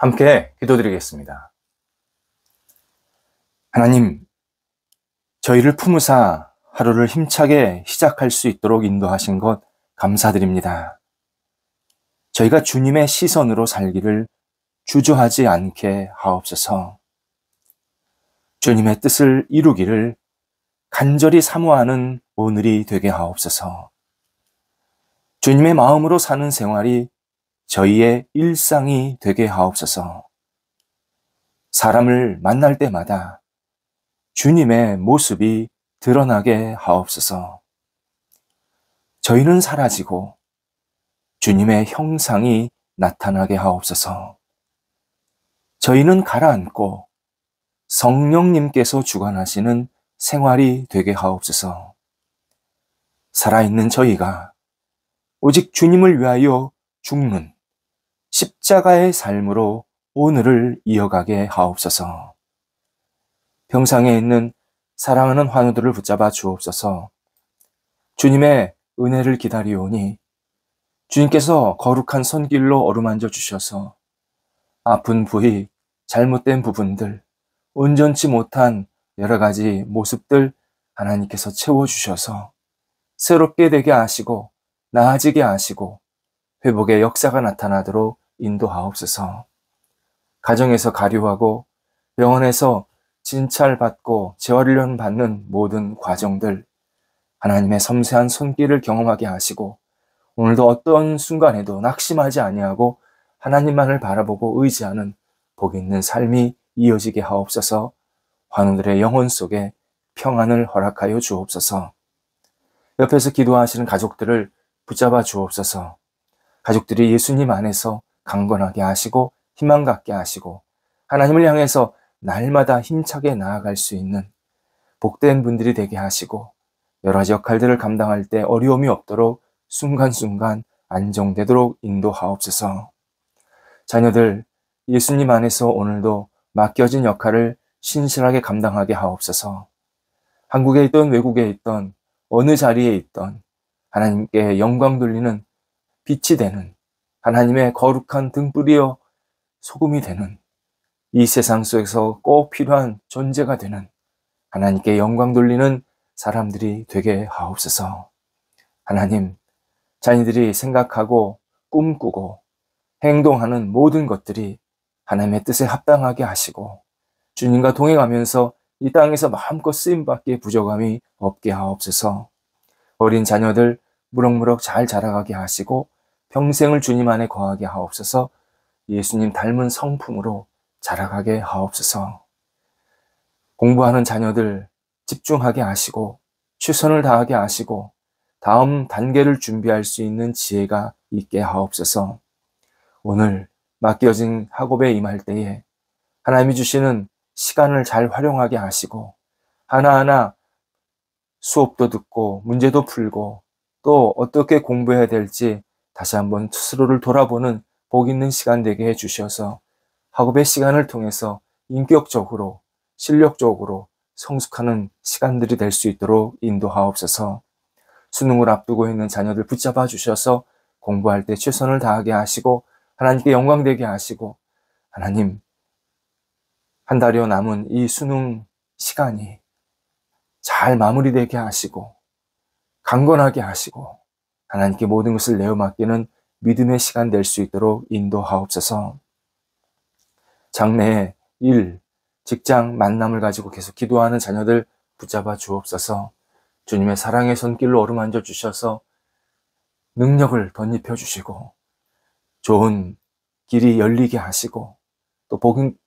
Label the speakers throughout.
Speaker 1: 함께 기도드리겠습니다. 하나님, 저희를 품으사 하루를 힘차게 시작할 수 있도록 인도하신 것 감사드립니다. 저희가 주님의 시선으로 살기를 주저하지 않게 하옵소서. 주님의 뜻을 이루기를 간절히 사모하는 오늘이 되게 하옵소서. 주님의 마음으로 사는 생활이 저희의 일상이 되게 하옵소서. 사람을 만날 때마다 주님의 모습이 드러나게 하옵소서. 저희는 사라지고 주님의 형상이 나타나게 하옵소서. 저희는 가라앉고 성령님께서 주관하시는 생활이 되게 하옵소서. 살아있는 저희가 오직 주님을 위하여 죽는 십자가의 삶으로 오늘을 이어가게 하옵소서. 병상에 있는 사랑하는 환우들을 붙잡아 주옵소서. 주님의 은혜를 기다리오니 주님께서 거룩한 손길로 어루만져 주셔서 아픈 부위, 잘못된 부분들, 온전치 못한 여러 가지 모습들 하나님께서 채워주셔서 새롭게 되게 하시고 나아지게 하시고 회복의 역사가 나타나도록 인도하옵소서. 가정에서 가료하고 병원에서 진찰받고 재활련 받는 모든 과정들 하나님의 섬세한 손길을 경험하게 하시고 오늘도 어떤 순간에도 낙심하지 아니하고 하나님만을 바라보고 의지하는 복 있는 삶이 이어지게 하옵소서. 환우들의 영혼 속에 평안을 허락하여 주옵소서. 옆에서 기도하시는 가족들을 붙잡아 주옵소서. 가족들이 예수님 안에서 강건하게 하시고 희망 갖게 하시고 하나님을 향해서 날마다 힘차게 나아갈 수 있는 복된 분들이 되게 하시고 여러 가지 역할들을 감당할 때 어려움이 없도록 순간순간 안정되도록 인도하옵소서. 자녀들 예수님 안에서 오늘도 맡겨진 역할을 신실하게 감당하게 하옵소서. 한국에 있던 외국에 있던 어느 자리에 있던 하나님께 영광 돌리는 빛이 되는 하나님의 거룩한 등불이여 소금이 되는 이 세상 속에서 꼭 필요한 존재가 되는 하나님께 영광 돌리는 사람들이 되게 하옵소서. 하나님, 자녀들이 생각하고 꿈꾸고 행동하는 모든 것들이 하나님의 뜻에 합당하게 하시고 주님과 동행하면서 이 땅에서 마음껏 쓰임받기에 부족함이 없게 하옵소서. 어린 자녀들 무럭무럭 잘 자라가게 하시고 평생을 주님 안에 거하게 하옵소서. 예수님 닮은 성품으로 자라가게 하옵소서. 공부하는 자녀들 집중하게 하시고 최선을 다하게 하시고 다음 단계를 준비할 수 있는 지혜가 있게 하옵소서. 오늘 맡겨진 학업에 임할 때에 하나님이 주시는 시간을 잘 활용하게 하시고 하나하나 수업도 듣고 문제도 풀고 또 어떻게 공부해야 될지 다시 한번 스스로를 돌아보는 복 있는 시간 되게 해주셔서 학업의 시간을 통해서 인격적으로 실력적으로 성숙하는 시간들이 될 수 있도록 인도하옵소서. 수능을 앞두고 있는 자녀들 붙잡아 주셔서 공부할 때 최선을 다하게 하시고 하나님께 영광 되게 하시고 하나님 한 달여 남은 이 수능 시간이 잘 마무리되게 하시고 강건하게 하시고 하나님께 모든 것을 내어 맡기는 믿음의 시간 될 수 있도록 인도하옵소서. 장래의 일, 직장, 만남을 가지고 계속 기도하는 자녀들 붙잡아 주옵소서. 주님의 사랑의 손길로 어루만져 주셔서 능력을 덧입혀 주시고 좋은 길이 열리게 하시고 또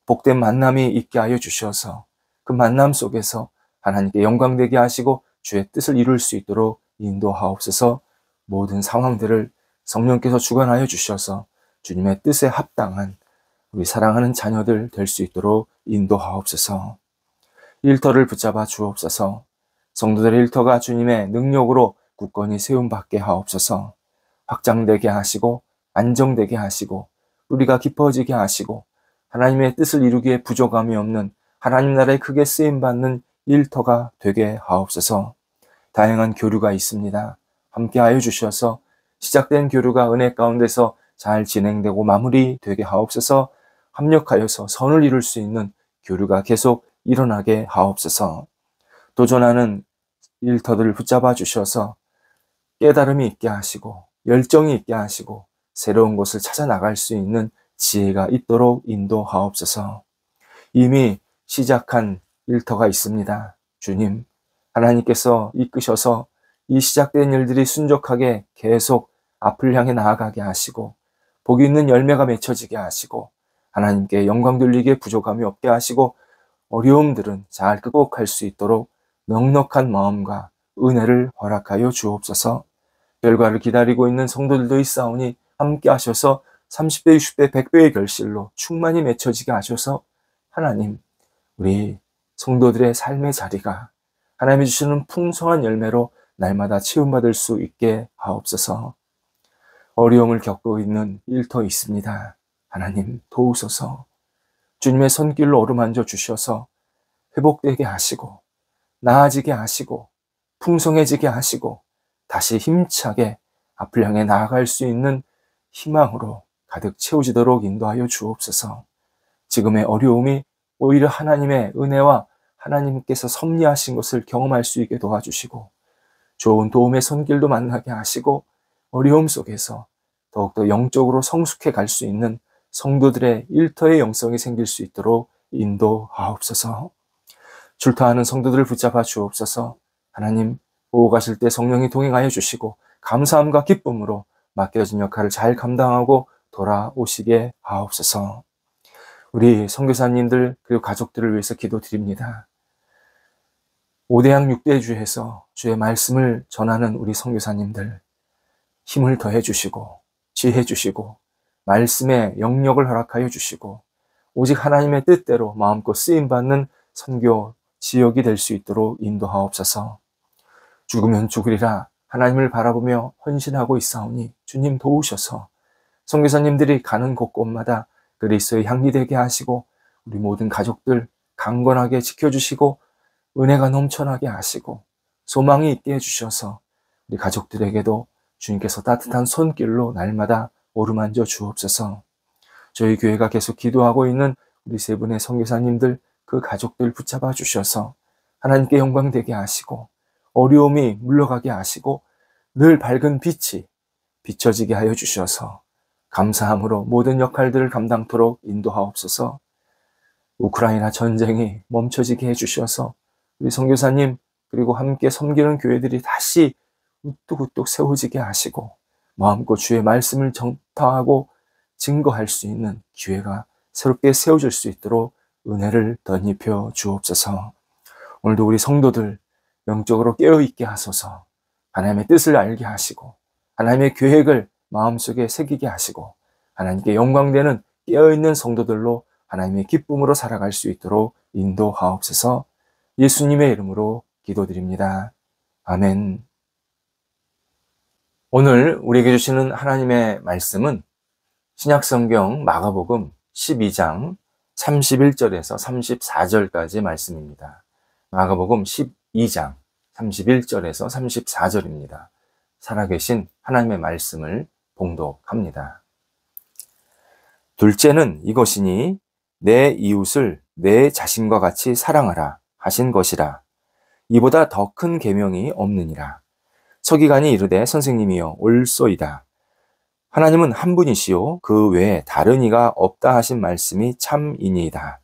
Speaker 1: 복된 만남이 있게 하여 주셔서 그 만남 속에서 하나님께 영광되게 하시고 주의 뜻을 이룰 수 있도록 인도하옵소서. 모든 상황들을 성령께서 주관하여 주셔서 주님의 뜻에 합당한 우리 사랑하는 자녀들 될 수 있도록 인도하옵소서. 일터를 붙잡아 주옵소서. 성도들의 일터가 주님의 능력으로 굳건히 세움받게 하옵소서. 확장되게 하시고 안정되게 하시고 우리가 깊어지게 하시고 하나님의 뜻을 이루기에 부족함이 없는 하나님 나라에 크게 쓰임받는 일터가 되게 하옵소서. 다양한 교류가 있습니다. 함께하여 주셔서 시작된 교류가 은혜 가운데서 잘 진행되고 마무리되게 하옵소서. 합력하여서 선을 이룰 수 있는 교류가 계속 일어나게 하옵소서. 도전하는 일터들을 붙잡아 주셔서 깨달음이 있게 하시고 열정이 있게 하시고 새로운 곳을 찾아 나갈 수 있는 지혜가 있도록 인도하옵소서. 이미 시작한 일터가 있습니다. 주님, 하나님께서 이끄셔서 이 시작된 일들이 순적하게 계속 앞을 향해 나아가게 하시고 복이 있는 열매가 맺혀지게 하시고 하나님께 영광 돌리기에 부족함이 없게 하시고 어려움들은 잘 극복할 수 있도록 넉넉한 마음과 은혜를 허락하여 주옵소서. 결과를 기다리고 있는 성도들도 있사오니 함께 하셔서 30배, 60배, 100배의 결실로 충만히 맺혀지게 하셔서 하나님, 우리 성도들의 삶의 자리가 하나님이 주시는 풍성한 열매로 날마다 채움받을 수 있게 하옵소서. 어려움을 겪고 있는 일터 있습니다. 하나님 도우소서. 주님의 손길로 어루만져 주셔서 회복되게 하시고 나아지게 하시고 풍성해지게 하시고 다시 힘차게 앞을 향해 나아갈 수 있는 희망으로 가득 채워지도록 인도하여 주옵소서. 지금의 어려움이 오히려 하나님의 은혜와 하나님께서 섭리하신 것을 경험할 수 있게 도와주시고 좋은 도움의 손길도 만나게 하시고 어려움 속에서 더욱더 영적으로 성숙해 갈 수 있는 성도들의 일터의 영성이 생길 수 있도록 인도하옵소서. 출타하는 성도들을 붙잡아 주옵소서. 하나님, 오고 가실 때 성령이 동행하여 주시고 감사함과 기쁨으로 맡겨진 역할을 잘 감당하고 돌아오시게 하옵소서. 우리 선교사님들 그리고 가족들을 위해서 기도드립니다. 5대양 6대주에서 주의 말씀을 전하는 우리 선교사님들 힘을 더해 주시고 지혜 주시고 말씀의 영역을 허락하여 주시고 오직 하나님의 뜻대로 마음껏 쓰임받는 선교 지역이 될 수 있도록 인도하옵소서. 죽으면 죽으리라 하나님을 바라보며 헌신하고 있사오니 주님 도우셔서 선교사님들이 가는 곳곳마다 그리스도의 향기 되게 하시고 우리 모든 가족들 강건하게 지켜주시고 은혜가 넘쳐나게 하시고 소망이 있게 해주셔서 우리 가족들에게도 주님께서 따뜻한 손길로 날마다 어루만져 주옵소서. 저희 교회가 계속 기도하고 있는 우리 세 분의 선교사님들 그 가족들 붙잡아 주셔서 하나님께 영광 되게 하시고 어려움이 물러가게 하시고 늘 밝은 빛이 비춰지게 하여 주셔서 감사함으로 모든 역할들을 감당토록 인도하옵소서. 우크라이나 전쟁이 멈춰지게 해주셔서 우리 선교사님 그리고 함께 섬기는 교회들이 다시 우뚝우뚝 세워지게 하시고 마음껏 주의 말씀을 전파하고 증거할 수 있는 기회가 새롭게 세워질 수 있도록 은혜를 덧입혀 주옵소서. 오늘도 우리 성도들 영적으로 깨어있게 하소서. 하나님의 뜻을 알게 하시고 하나님의 계획을 마음속에 새기게 하시고 하나님께 영광되는 깨어있는 성도들로 하나님의 기쁨으로 살아갈 수 있도록 인도하옵소서. 예수님의 이름으로 기도드립니다. 아멘. 오늘 우리에게 주시는 하나님의 말씀은 신약성경 마가복음 12장 31절에서 34절까지 말씀입니다. 마가복음 12장 31절에서 34절입니다. 살아계신 하나님의 말씀을 봉독합니다. 둘째는 이것이니 내 이웃을 내 자신과 같이 사랑하라 하신 것이라. 이보다 더 큰 계명이 없느니라. 서기관이 이르되 선생님이여 옳소이다. 하나님은 한 분이시요 그 외에 다른 이가 없다 하신 말씀이 참이니이다.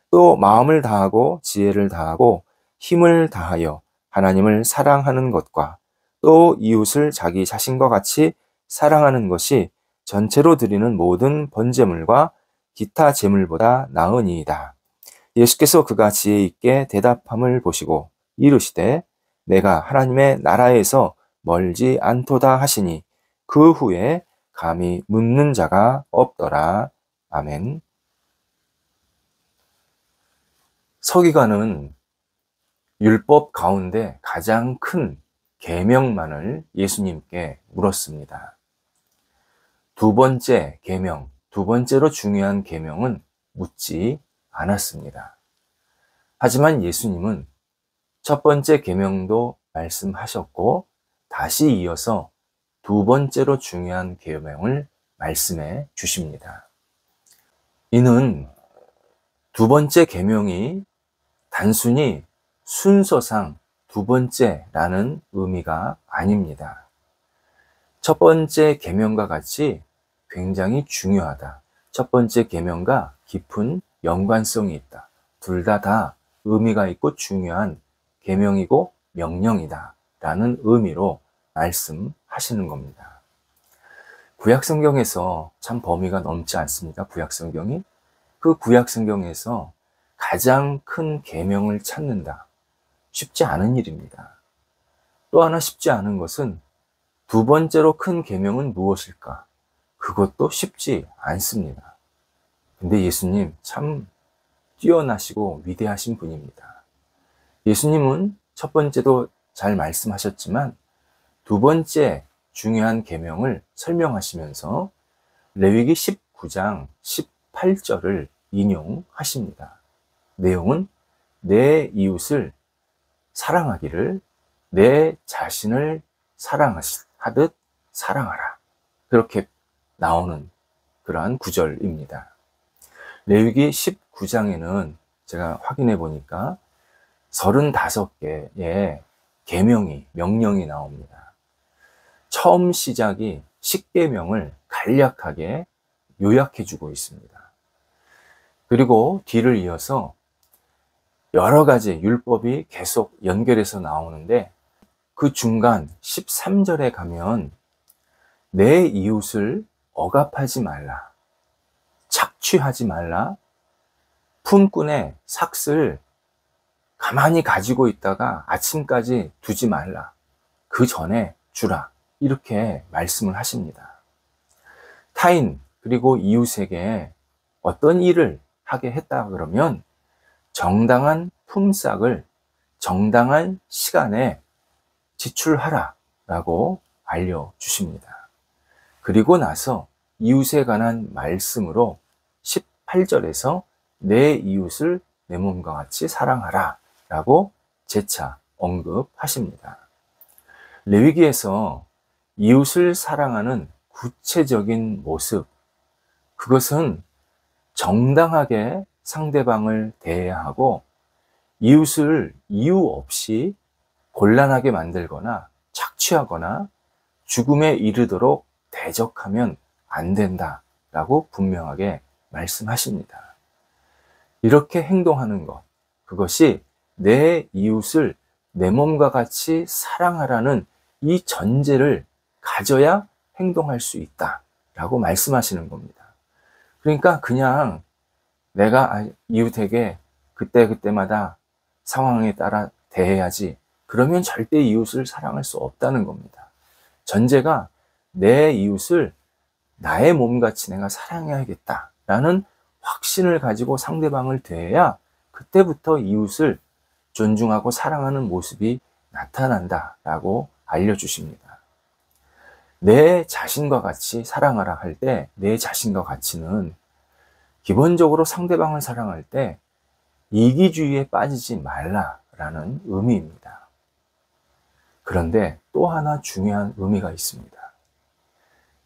Speaker 1: 또 마음을 다하고 지혜를 다하고 힘을 다하여 하나님을 사랑하는 것과 또 이웃을 자기 자신과 같이 사랑하는 것이 전체로 드리는 모든 번제물과 기타 제물보다 나으니이다. 예수께서 그가 지혜 있게 대답함을 보시고 이르시되 내가 하나님의 나라에서 멀지 않도다 하시니 그 후에 감히 묻는 자가 없더라. 아멘. 서기관은 율법 가운데 가장 큰 계명만을 예수님께 물었습니다. 두 번째 계명, 두 번째로 중요한 계명은 묻지 않았습니다. 하지만 예수님은 첫 번째 계명도 말씀하셨고 다시 이어서 두 번째로 중요한 계명을 말씀해 주십니다. 이는 두 번째 계명이 단순히 순서상 두 번째라는 의미가 아닙니다. 첫 번째 계명과 같이 굉장히 중요하다. 첫 번째 계명과 깊은 연관성이 있다. 둘 다 의미가 있고 중요한 계명이고 명령이다 라는 의미로 말씀하시는 겁니다. 구약성경에서 참 범위가 넘지 않습니까? 구약성경이. 그 구약성경에서 가장 큰 계명을 찾는다. 쉽지 않은 일입니다. 또 하나 쉽지 않은 것은 두 번째로 큰 계명은 무엇일까? 그것도 쉽지 않습니다. 근데 예수님 참 뛰어나시고 위대하신 분입니다. 예수님은 첫 번째도 잘 말씀하셨지만 두 번째 중요한 계명을 설명하시면서 레위기 19장 18절을 인용하십니다. 내용은 내 이웃을 사랑하기를 내 자신을 사랑하듯 사랑하라. 그렇게 나오는 그러한 구절입니다. 레위기 19장에는 제가 확인해 보니까 35개의 계명이, 명령이 나옵니다. 처음 시작이 10계명을 간략하게 요약해 주고 있습니다. 그리고 뒤를 이어서 여러 가지 율법이 계속 연결해서 나오는데 그 중간 13절에 가면 내 이웃을 억압하지 말라, 착취하지 말라, 품꾼의 삭을 가만히 가지고 있다가 아침까지 두지 말라, 그 전에 주라, 이렇게 말씀을 하십니다. 타인 그리고 이웃에게 어떤 일을 하게 했다 그러면 정당한 품삯을 정당한 시간에 지출하라 라고 알려주십니다. 그리고 나서 이웃에 관한 말씀으로 18절에서 내 이웃을 내 몸과 같이 사랑하라 라고 재차 언급하십니다. 레위기에서 이웃을 사랑하는 구체적인 모습, 그것은 정당하게 상대방을 대해야 하고 이웃을 이유 없이 곤란하게 만들거나 착취하거나 죽음에 이르도록 대적하면 안 된다라고 분명하게 말씀하십니다. 이렇게 행동하는 것, 그것이 내 이웃을 내 몸과 같이 사랑하라는 이 전제를 가져야 행동할 수 있다라고 말씀하시는 겁니다. 그러니까 그냥 내가 이웃에게 그때그때마다 상황에 따라 대해야지, 그러면 절대 이웃을 사랑할 수 없다는 겁니다. 전제가 내 이웃을 나의 몸같이 내가 사랑해야겠다라는 확신을 가지고 상대방을 대해야 그때부터 이웃을 존중하고 사랑하는 모습이 나타난다라고 알려주십니다. 내 자신과 같이 사랑하라 할 때 내 자신과 같이는 기본적으로 상대방을 사랑할 때 이기주의에 빠지지 말라라는 의미입니다. 그런데 또 하나 중요한 의미가 있습니다.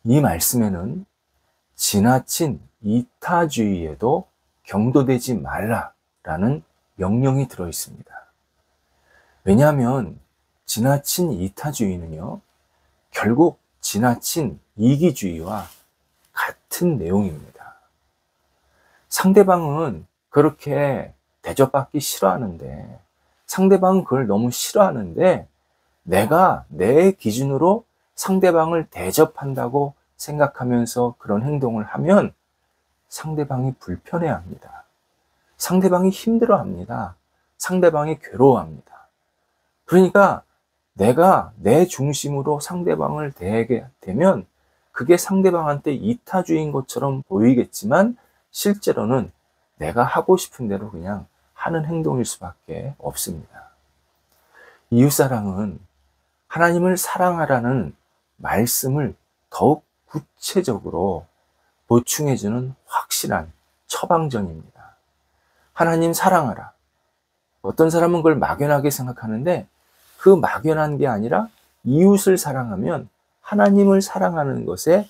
Speaker 1: 이 말씀에는 지나친 이타주의에도 경도되지 말라라는 명령이 들어 있습니다. 왜냐하면 지나친 이타주의는요, 결국 지나친 이기주의와 같은 내용입니다. 상대방은 그렇게 대접받기 싫어하는데, 상대방은 그걸 너무 싫어하는데, 내가 내 기준으로 상대방을 대접한다고 생각하면서 그런 행동을 하면 상대방이 불편해합니다. 상대방이 힘들어합니다. 상대방이 괴로워합니다. 그러니까 내가 내 중심으로 상대방을 대하게 되면 그게 상대방한테 이타주의인 것처럼 보이겠지만 실제로는 내가 하고 싶은 대로 그냥 하는 행동일 수밖에 없습니다. 이웃사랑은 하나님을 사랑하라는 말씀을 더욱 구체적으로 보충해주는 확실한 처방전입니다. 하나님 사랑하라. 어떤 사람은 그걸 막연하게 생각하는데 그 막연한 게 아니라 이웃을 사랑하면 하나님을 사랑하는 것에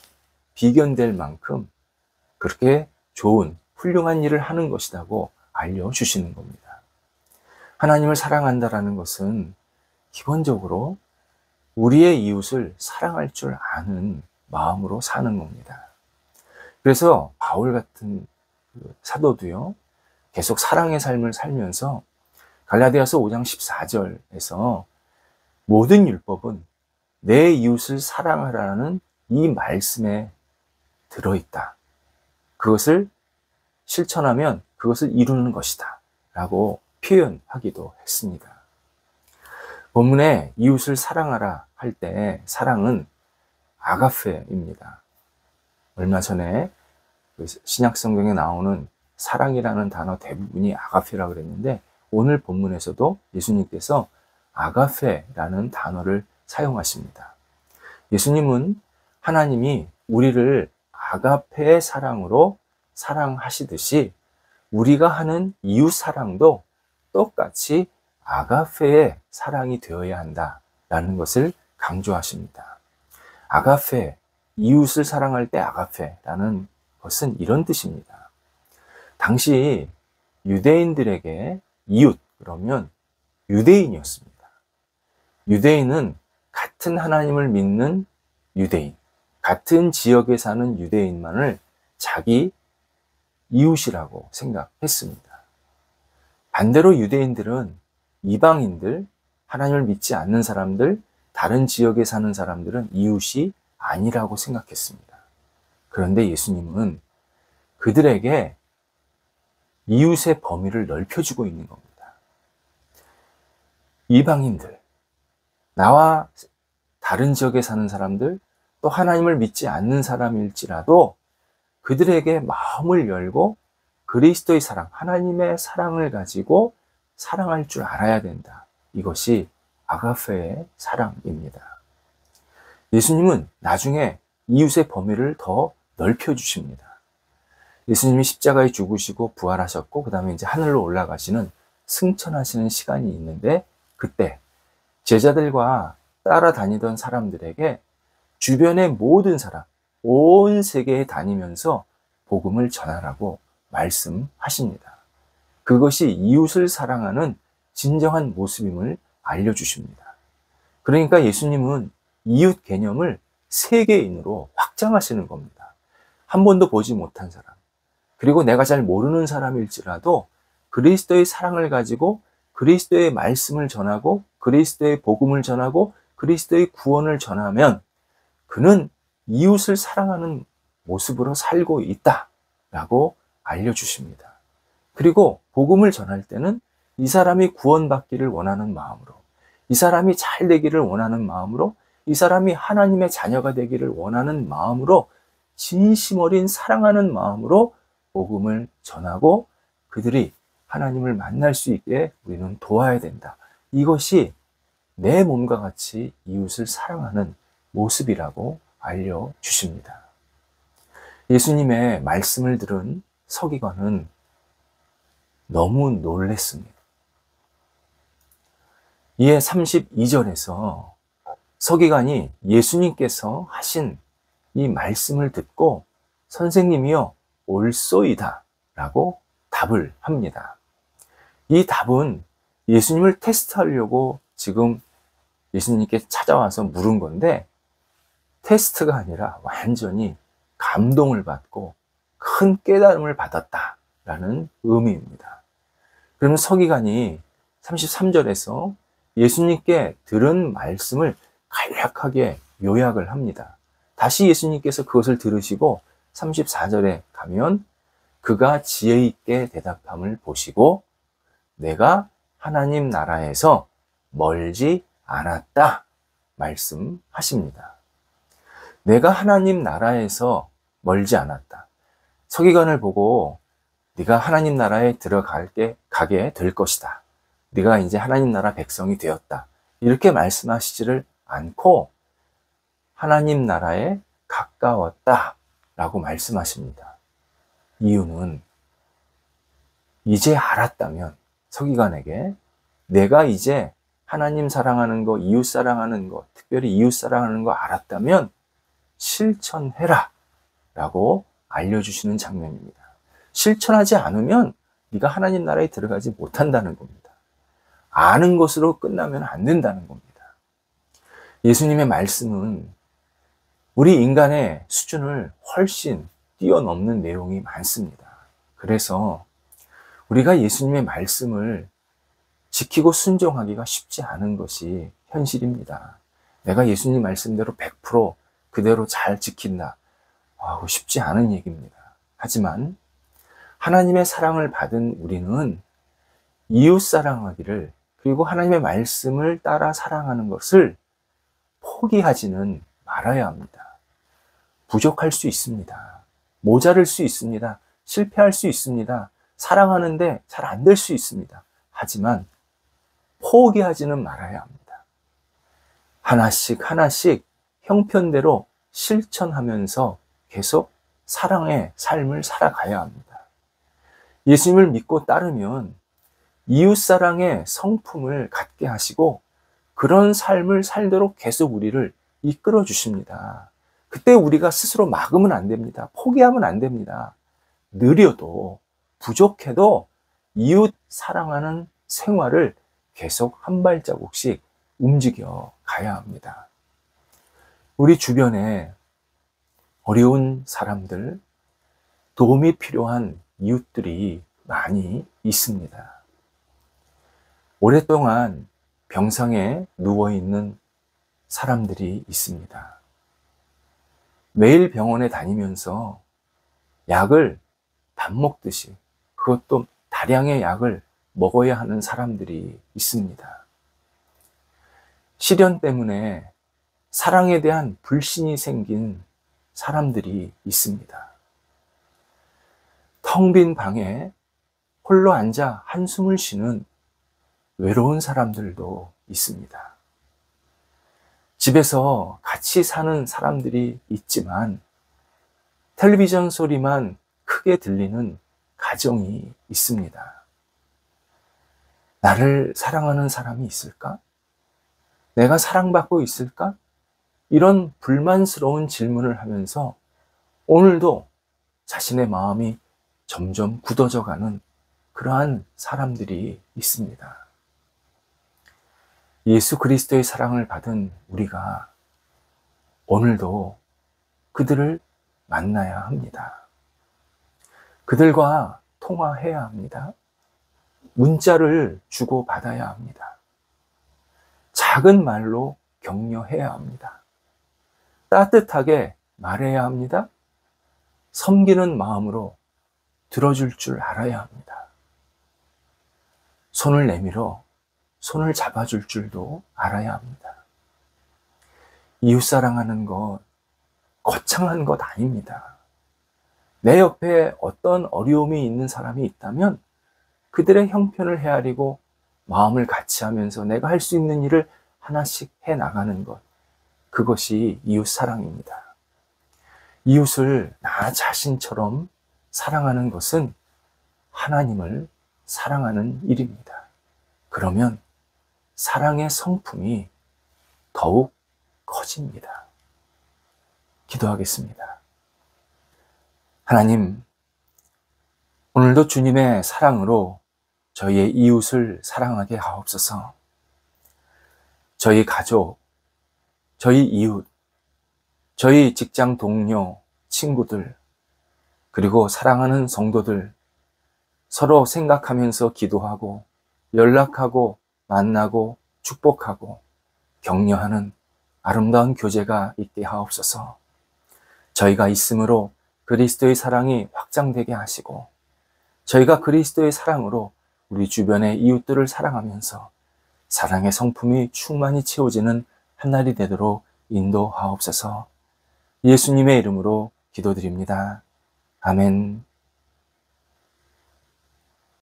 Speaker 1: 비견될 만큼 그렇게 좋은 훌륭한 일을 하는 것이라고 알려주시는 겁니다. 하나님을 사랑한다라는 것은 기본적으로 우리의 이웃을 사랑할 줄 아는 마음으로 사는 겁니다. 그래서 바울 같은 사도도요, 계속 사랑의 삶을 살면서 갈라디아서 5장 14절에서 모든 율법은 내 이웃을 사랑하라는 이 말씀에 들어있다. 그것을 실천하면 그것을 이루는 것이다. 라고 표현하기도 했습니다. 본문에 이웃을 사랑하라 할 때 사랑은 아가페입니다. 얼마 전에 신약 성경에 나오는 사랑이라는 단어 대부분이 아가페라고 그랬는데 오늘 본문에서도 예수님께서 아가페라는 단어를 사용하십니다. 예수님은 하나님이 우리를 아가페의 사랑으로 사랑하시듯이 우리가 하는 이웃 사랑도 똑같이 아가페의 사랑이 되어야 한다라는 것을 강조하십니다. 아가페, 이웃을 사랑할 때 아가페라는 것은 이런 뜻입니다. 당시 유대인들에게 이웃 그러면 유대인이었습니다. 유대인은 같은 하나님을 믿는 유대인, 같은 지역에 사는 유대인만을 자기 이웃이라고 생각했습니다. 반대로 유대인들은 이방인들, 하나님을 믿지 않는 사람들, 다른 지역에 사는 사람들은 이웃이 아니라고 생각했습니다. 그런데 예수님은 그들에게 이웃의 범위를 넓혀주고 있는 겁니다. 이방인들, 나와 다른 지역에 사는 사람들, 또 하나님을 믿지 않는 사람일지라도 그들에게 마음을 열고 그리스도의 사랑, 하나님의 사랑을 가지고 사랑할 줄 알아야 된다. 이것이 아가페의 사랑입니다. 예수님은 나중에 이웃의 범위를 더 넓혀주십니다. 예수님이 십자가에 죽으시고 부활하셨고 그 다음에 이제 하늘로 올라가시는 승천하시는 시간이 있는데 그때 제자들과 따라다니던 사람들에게 주변의 모든 사람, 온 세계에 다니면서 복음을 전하라고 말씀하십니다. 그것이 이웃을 사랑하는 진정한 모습임을 알려주십니다. 그러니까 예수님은 이웃 개념을 세계인으로 확장하시는 겁니다. 한 번도 보지 못한 사람, 그리고 내가 잘 모르는 사람일지라도 그리스도의 사랑을 가지고 그리스도의 말씀을 전하고 그리스도의 복음을 전하고 그리스도의 구원을 전하면 그는 이웃을 사랑하는 모습으로 살고 있다라고 알려주십니다. 그리고 복음을 전할 때는 이 사람이 구원받기를 원하는 마음으로, 이 사람이 잘 되기를 원하는 마음으로, 이 사람이 하나님의 자녀가 되기를 원하는 마음으로 진심 어린 사랑하는 마음으로 복음을 전하고 그들이 하나님을 만날 수 있게 우리는 도와야 된다. 이것이 내 몸과 같이 이웃을 사랑하는 모습이라고 알려주십니다. 예수님의 말씀을 들은 서기관은 너무 놀랐습니다. 이에 32절에서 서기관이 예수님께서 하신 이 말씀을 듣고 선생님이여 옳소이다 라고 답을 합니다. 이 답은 예수님을 테스트하려고 지금 예수님께 찾아와서 물은 건데 테스트가 아니라 완전히 감동을 받고 큰 깨달음을 받았다라는 의미입니다. 그러면 서기관이 33절에서 예수님께 들은 말씀을 간략하게 요약을 합니다. 다시 예수님께서 그것을 들으시고 34절에 가면 그가 지혜 있게 대답함을 보시고 내가 하나님 나라에서 멀지 않았다 말씀하십니다. 내가 하나님 나라에서 멀지 않았다. 서기관을 보고 네가 하나님 나라에 가게 될 것이다. 네가 이제 하나님 나라 백성이 되었다. 이렇게 말씀하시지를 않고 하나님 나라에 가까웠다 라고 말씀하십니다. 이유는 이제 알았다면 서기관에게 내가 이제 하나님 사랑하는 거, 이웃 사랑하는 거, 특별히 이웃 사랑하는 거 알았다면 실천해라 라고 알려주시는 장면입니다. 실천하지 않으면 네가 하나님 나라에 들어가지 못한다는 겁니다. 아는 것으로 끝나면 안 된다는 겁니다. 예수님의 말씀은 우리 인간의 수준을 훨씬 뛰어넘는 내용이 많습니다. 그래서 우리가 예수님의 말씀을 지키고 순종하기가 쉽지 않은 것이 현실입니다. 내가 예수님 말씀대로 100% 그대로 잘 지킨다. 쉽지 않은 얘기입니다. 하지만 하나님의 사랑을 받은 우리는 이웃 사랑하기를, 그리고 하나님의 말씀을 따라 사랑하는 것을 포기하지는 말아야 합니다. 부족할 수 있습니다. 모자랄 수 있습니다. 실패할 수 있습니다. 사랑하는데 잘 안 될 수 있습니다. 하지만 포기하지는 말아야 합니다. 하나씩 하나씩 형편대로 실천하면서 계속 사랑의 삶을 살아가야 합니다. 예수님을 믿고 따르면 이웃사랑의 성품을 갖게 하시고 그런 삶을 살도록 계속 우리를 이끌어 주십니다. 그때 우리가 스스로 막으면 안 됩니다. 포기하면 안 됩니다. 느려도 부족해도 이웃 사랑하는 생활을 계속 한 발자국씩 움직여 가야 합니다. 우리 주변에 어려운 사람들, 도움이 필요한 이웃들이 많이 있습니다. 오랫동안 병상에 누워있는 사람들이 있습니다. 매일 병원에 다니면서 약을 밥 먹듯이, 그것도 다량의 약을 먹어야 하는 사람들이 있습니다. 시련 때문에 사랑에 대한 불신이 생긴 사람들이 있습니다. 텅 빈 방에 홀로 앉아 한숨을 쉬는 외로운 사람들도 있습니다. 집에서 같이 사는 사람들이 있지만 텔레비전 소리만 크게 들리는 가정이 있습니다. 나를 사랑하는 사람이 있을까? 내가 사랑받고 있을까? 이런 불만스러운 질문을 하면서 오늘도 자신의 마음이 점점 굳어져 가는 그러한 사람들이 있습니다. 예수 그리스도의 사랑을 받은 우리가 오늘도 그들을 만나야 합니다. 그들과 통화해야 합니다. 문자를 주고받아야 합니다. 작은 말로 격려해야 합니다. 따뜻하게 말해야 합니다. 섬기는 마음으로 들어줄 줄 알아야 합니다. 손을 내밀어 손을 잡아줄 줄도 알아야 합니다. 이웃사랑하는 것 거창한 것 아닙니다. 내 옆에 어떤 어려움이 있는 사람이 있다면 그들의 형편을 헤아리고 마음을 같이 하면서 내가 할 수 있는 일을 하나씩 해나가는 것, 그것이 이웃사랑입니다. 이웃을 나 자신처럼 사랑하는 것은 하나님을 사랑하는 일입니다. 그러면 사랑의 성품이 더욱 커집니다. 기도하겠습니다. 하나님, 오늘도 주님의 사랑으로 저희의 이웃을 사랑하게 하옵소서. 저희 가족, 저희 이웃, 저희 직장 동료, 친구들, 그리고 사랑하는 성도들 서로 생각하면서 기도하고 연락하고 만나고 축복하고 격려하는 아름다운 교제가 있게 하옵소서. 저희가 있음으로 그리스도의 사랑이 확장되게 하시고 저희가 그리스도의 사랑으로 우리 주변의 이웃들을 사랑하면서 사랑의 성품이 충만히 채워지는 한날이 되도록 인도하옵소서. 예수님의 이름으로 기도드립니다. 아멘.